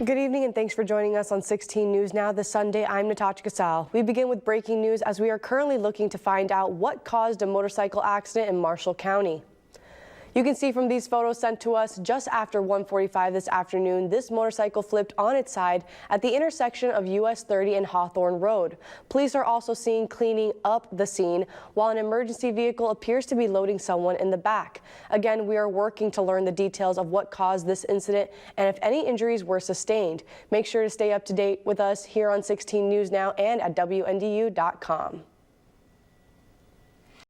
Good evening and thanks for joining us on 16 News Now this Sunday. I'm Natasha Casal. We begin with breaking news as we are currently looking to find out what caused a motorcycle accident in Marshall County. You can see from these photos sent to us just after 1:45 this afternoon, this motorcycle flipped on its side at the intersection of US 30 and Hawthorne Road. Police are also seen cleaning up the scene while an emergency vehicle appears to be loading someone in the back. Again, we are working to learn the details of what caused this incident and if any injuries were sustained. Make sure to stay up to date with us here on 16 News Now and at WNDU.com.